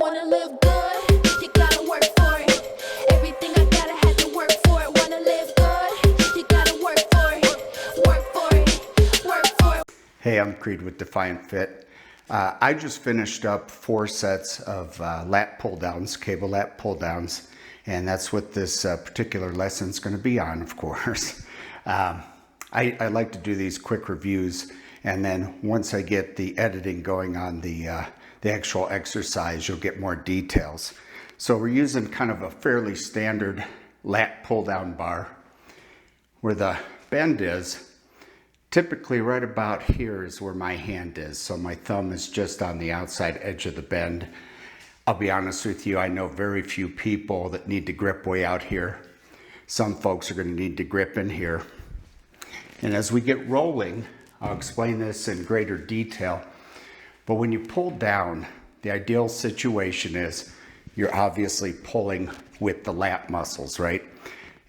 Wanna live good, you gotta work for it. Everything I gotta have to work for it. Wanna live good, you gotta work for it. Work for it, work for it. Hey, I'm Creed with Defiant Fit. I just finished up 4 sets of lat pull downs, cable lat pull downs, and that's what this particular lesson is going to be on, of course. I like to do these quick reviews, and then once I get the editing going on the actual exercise, you'll get more details. So we're using kind of a fairly standard lat pull down bar where the bend is. Typically right about here is where my hand is, so my thumb is just on the outside edge of the bend. I'll be honest with you, I know very few people that need to grip way out here. Some folks are going to need to grip in here. And as we get rolling, I'll explain this in greater detail, but when you pull down, the ideal situation is you're obviously pulling with the lat muscles, right?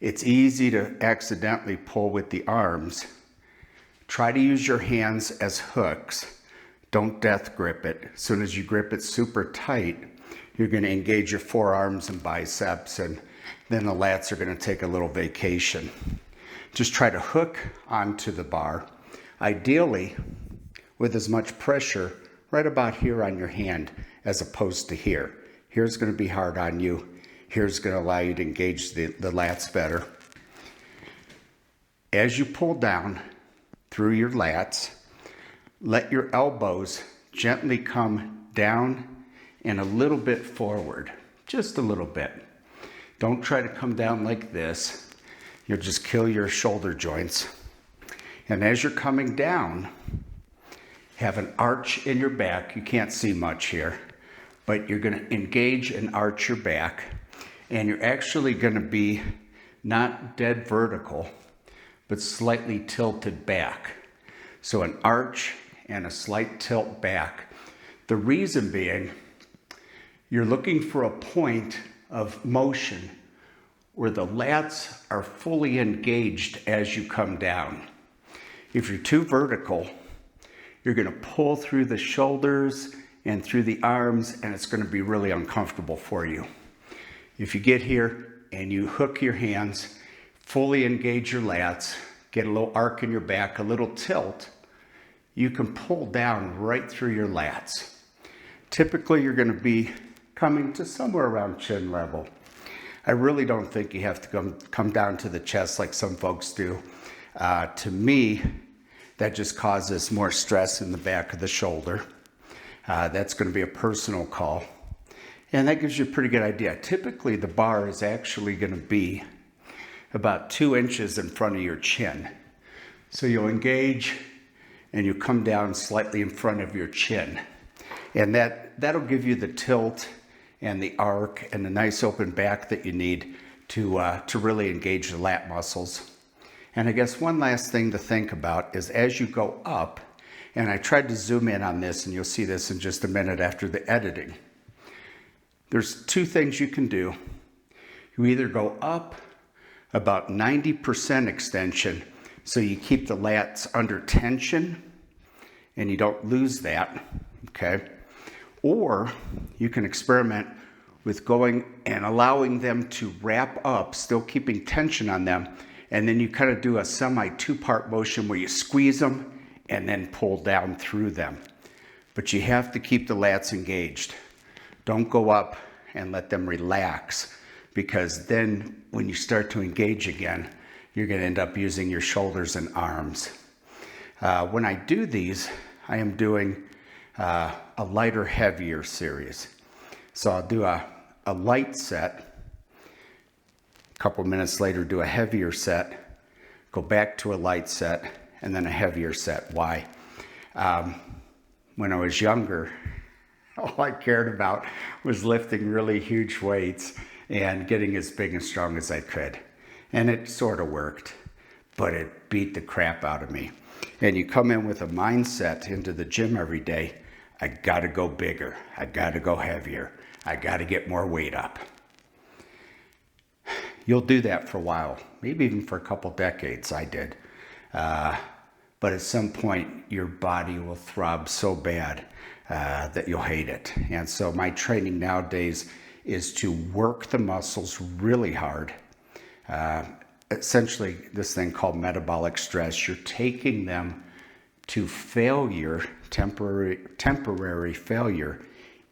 It's easy to accidentally pull with the arms. Try to use your hands as hooks. Don't death grip it. As soon as you grip it super tight, you're going to engage your forearms and biceps, and then the lats are going to take a little vacation. Just try to hook onto the bar, ideally with as much pressure right about here on your hand as opposed to here. Here's going to be hard on you. Here's going to allow you to engage the lats better. As you pull down through your lats, let your elbows gently come down and a little bit forward, just a little bit. Don't try to come down like this. You'll just kill your shoulder joints. And as you're coming down, have an arch in your back. You can't see much here, but you're going to engage and arch your back, and you're actually going to be not dead vertical, but slightly tilted back. So an arch and a slight tilt back. The reason being, you're looking for a point of motion where the lats are fully engaged as you come down. If you're too vertical, you're going to pull through the shoulders and through the arms, and it's going to be really uncomfortable for you. If you get here and you hook your hands, fully engage your lats, get a little arc in your back, a little tilt, you can pull down right through your lats. Typically, you're going to be coming to somewhere around chin level. I really don't think you have to come down to the chest like some folks do. To me, that just causes more stress in the back of the shoulder. That's going to be a personal call. And that gives you a pretty good idea. Typically, the bar is actually going to be about 2 inches in front of your chin. So you'll engage and you come down slightly in front of your chin. And that'll give you the tilt and the arc and the nice open back that you need to really engage the lat muscles. And I guess one last thing to think about is as you go up, and I tried to zoom in on this, and you'll see this in just a minute after the editing. There's 2 things you can do. You either go up about 90% extension, so you keep the lats under tension and you don't lose that, okay? Or you can experiment with going and allowing them to wrap up, still keeping tension on them, and then you kind of do a semi 2-part motion where you squeeze them and then pull down through them. But you have to keep the lats engaged. Don't go up and let them relax, because then when you start to engage again, you're going to end up using your shoulders and arms. When I do these, I am doing a lighter, heavier series. So I'll do a light set, a couple minutes later do a heavier set, go back to a light set, and then a heavier set. Why? When I was younger, all I cared about was lifting really huge weights and getting as big and strong as I could. And it sort of worked, but it beat the crap out of me. And you come in with a mindset into the gym every day, I gotta go bigger, I gotta go heavier, I gotta get more weight up. You'll do that for a while, maybe even for a couple decades. I did. But at some point, your body will throb so bad that you'll hate it. And so my training nowadays is to work the muscles really hard. Essentially, this thing called metabolic stress, you're taking them to failure, temporary failure,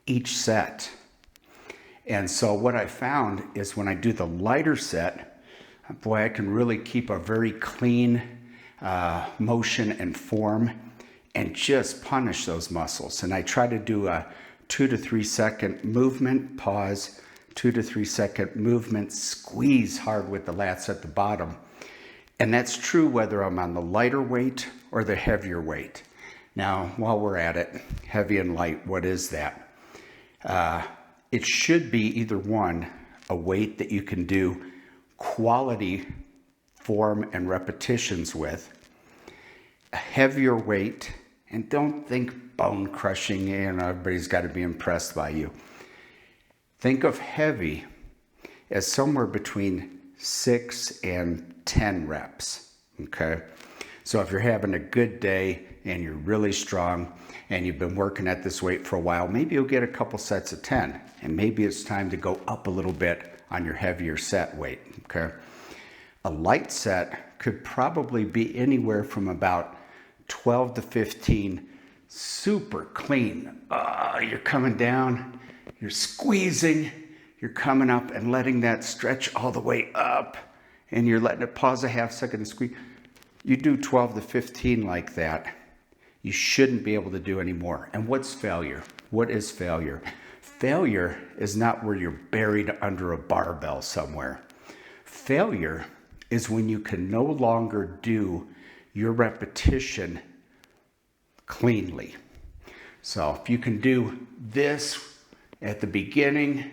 each set. And so what I found is when I do the lighter set, boy, I can really keep a very clean motion and form and just punish those muscles. And I try to do a 2 to 3 second movement, pause, 2 to 3 second movement, squeeze hard with the lats at the bottom. And that's true whether I'm on the lighter weight or the heavier weight. Now, while we're at it, heavy and light, what is that? It should be either one, a weight that you can do quality form and repetitions with, a heavier weight, and don't think bone crushing, everybody's got to be impressed by you. Think of heavy as somewhere between 6 and 10 reps, okay? So if you're having a good day and you're really strong and you've been working at this weight for a while, maybe you'll get a couple sets of 10, and maybe it's time to go up a little bit on your heavier set weight, okay? A light set could probably be anywhere from about 12 to 15, super clean. You're coming down, you're squeezing, you're coming up and letting that stretch all the way up, and you're letting it pause a half second and squeeze. You do 12 to 15 like that, you shouldn't be able to do any more. And what's failure? What is failure? Failure is not where you're buried under a barbell somewhere. Failure is when you can no longer do your repetition cleanly. So if you can do this at the beginning,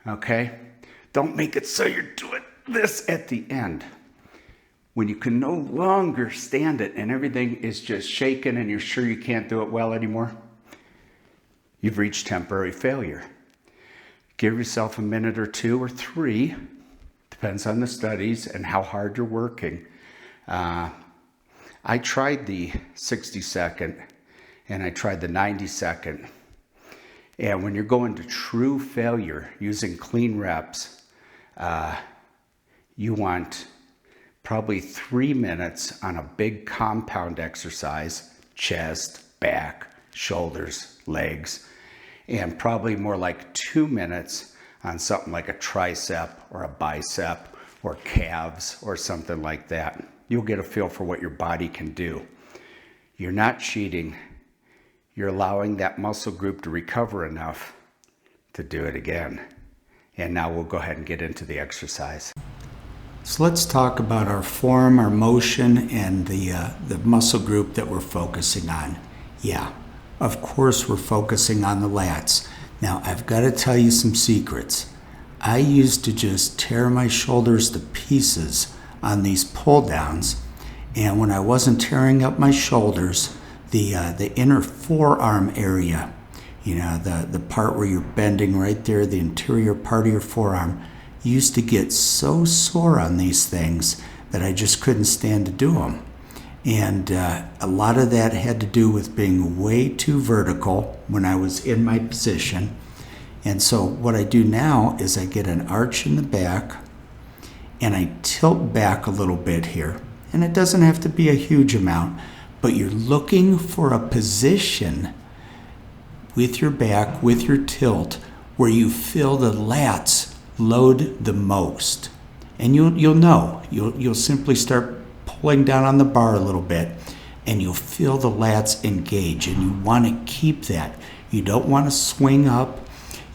okay, don't make it so you're doing this at the end. When you can no longer stand it and everything is just shaking and you're sure you can't do it well anymore, you've reached temporary failure. Give yourself a minute or 2 or 3, depends on the studies and how hard you're working. I tried the 60-second and I tried the 90-second. And when you're going to true failure using clean reps, you want probably 3 minutes on a big compound exercise, chest, back, shoulders, legs, and probably more like 2 minutes on something like a tricep or a bicep or calves or something like that. You'll get a feel for what your body can do. You're not cheating. You're allowing that muscle group to recover enough to do it again. And now we'll go ahead and get into the exercise. So let's talk about our form, our motion, and the muscle group that we're focusing on. Yeah, of course we're focusing on the lats. Now I've got to tell you some secrets. I used to just tear my shoulders to pieces on these pull downs, and when I wasn't tearing up my shoulders, the inner forearm area, the part where you're bending right there, the interior part of your forearm, used to get so sore on these things that I just couldn't stand to do them. And a lot of that had to do with being way too vertical when I was in my position. And so what I do now is I get an arch in the back and I tilt back a little bit here. And it doesn't have to be a huge amount, but you're looking for a position with your back, with your tilt, where you feel the lats load the most. And you'll know. You'll simply start pulling down on the bar a little bit and you'll feel the lats engage, and you want to keep that. You don't want to swing up.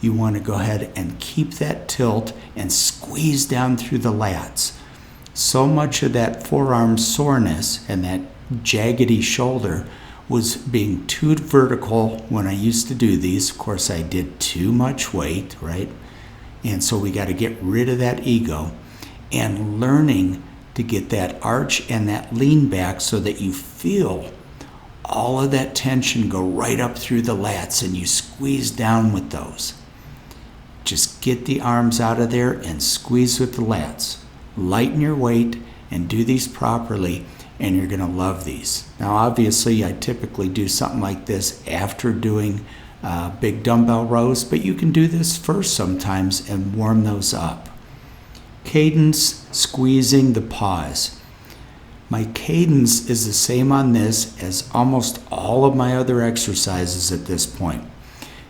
You want to go ahead and keep that tilt and squeeze down through the lats. So much of that forearm soreness and that jaggedy shoulder was being too vertical when I used to do these. Of course, I did too much weight, right? And so we got to get rid of that ego and learning to get that arch and that lean back so that you feel all of that tension go right up through the lats and you squeeze down with those. Just get the arms out of there and squeeze with the lats. Lighten your weight and do these properly, and you're gonna love these. Now obviously I typically do something like this after doing big dumbbell rows, but you can do this first sometimes and warm those up. Cadence, squeezing the pause. My cadence is the same on this as almost all of my other exercises at this point.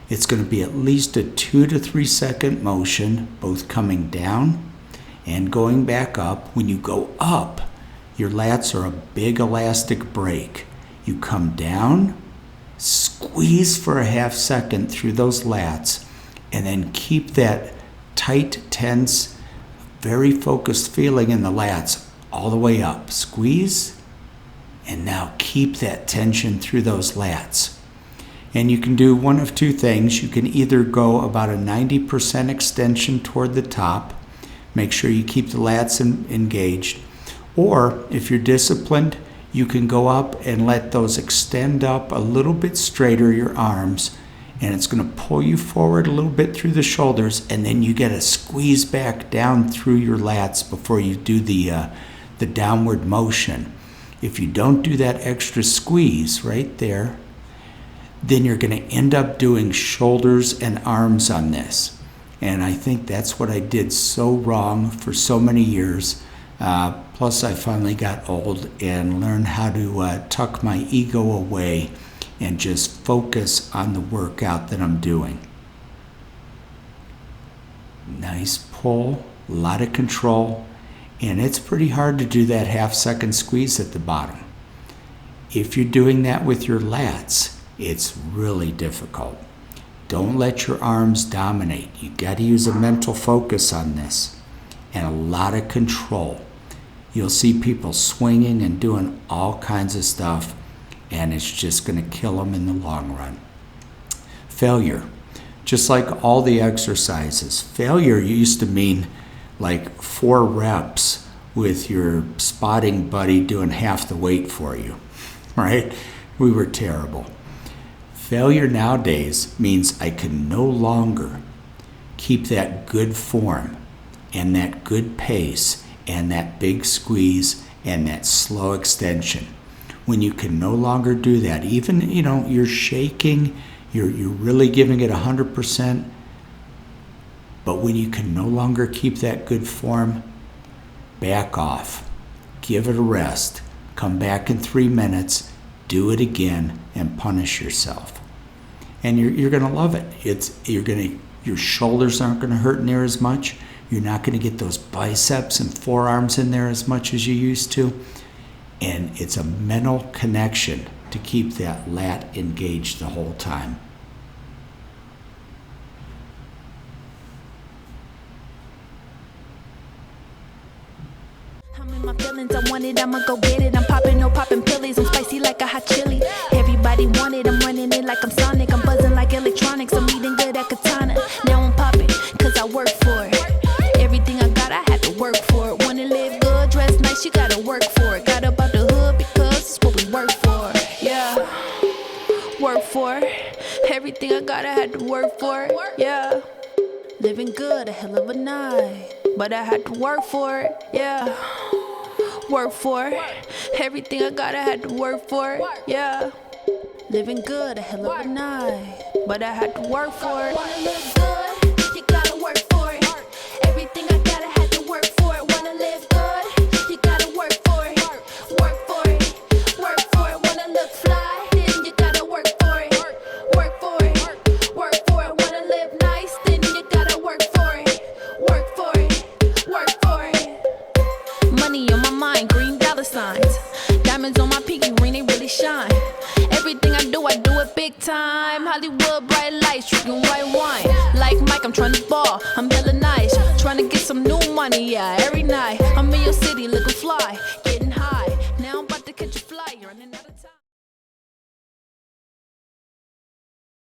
It's going to be at least a 2 to 3 second motion, both coming down and going back up. When you go up, your lats are a big elastic break. You come down, squeeze for a half second through those lats, and then keep that tight, tense, very focused feeling in the lats all the way up. Squeeze, and now keep that tension through those lats. And you can do one of two things. You can either go about a 90% extension toward the top, make sure you keep the lats engaged, or if you're disciplined, you can go up and let those extend up a little bit straighter, your arms, and it's going to pull you forward a little bit through the shoulders, and then you get a squeeze back down through your lats before you do the downward motion. If you don't do that extra squeeze right there, then you're going to end up doing shoulders and arms on this. And I think that's what I did so wrong for so many years. Plus I finally got old and learned how to tuck my ego away and just focus on the workout that I'm doing. Nice pull, a lot of control, and it's pretty hard to do that half-second squeeze at the bottom. If you're doing that with your lats, it's really difficult. Don't let your arms dominate. You got to use a mental focus on this and a lot of control. You'll see people swinging and doing all kinds of stuff, and it's just going to kill them in the long run. Failure. Just like all the exercises, failure used to mean like 4 reps with your spotting buddy doing half the weight for you, right? We were terrible. Failure nowadays means I can no longer keep that good form and that good pace and that big squeeze and that slow extension. When you can no longer do that, even, you're shaking, you're really giving it 100%, but when you can no longer keep that good form, back off, give it a rest, come back in 3 minutes, do it again, and punish yourself. And you're going to love it. Your shoulders aren't going to hurt near as much. You're not going to get those biceps and forearms in there as much as you used to. And it's a mental connection to keep that lat engaged the whole time. I'm in my feelings, I want it, I'ma go get it. I'm popping, no popping pillies, I'm spicy like a hot chili. Everybody want it, I'm running it like I'm Sonic. I'm buzzing like electronics, I'm eating good at Katana. Now I'm popping, cause I work for it. Everything I got, I had to work for it. Wanna live good, dress nice, you gotta work for it. Got up out the hood because it's what we work for. Yeah, work for it. Everything I got, I had to work for it. Yeah, living good, a hell of a night, but I had to work for it. Yeah, work for it. Everything I got, I had to work for it. Yeah, living good, a hell of a night, but I had to work for it. Wanna live good, you gotta work for it. Everything I got, I had to work for it. Wanna live good, you gotta work for it. Work for it, work for it. Wanna look fly, then you gotta work for it. Work for it, work for it. Wanna live nice, then you gotta work for it. Work for it, work for it. Money on my mind, green dollar signs. Diamonds on my pinky ring, they really shine. Everything I do it big time. Hollywood, bright lights, drinking white wine. Like Mike, I'm trying to ball, I'm hella nice. Trying to get some new money, yeah, every night. I'm in your city looking fly.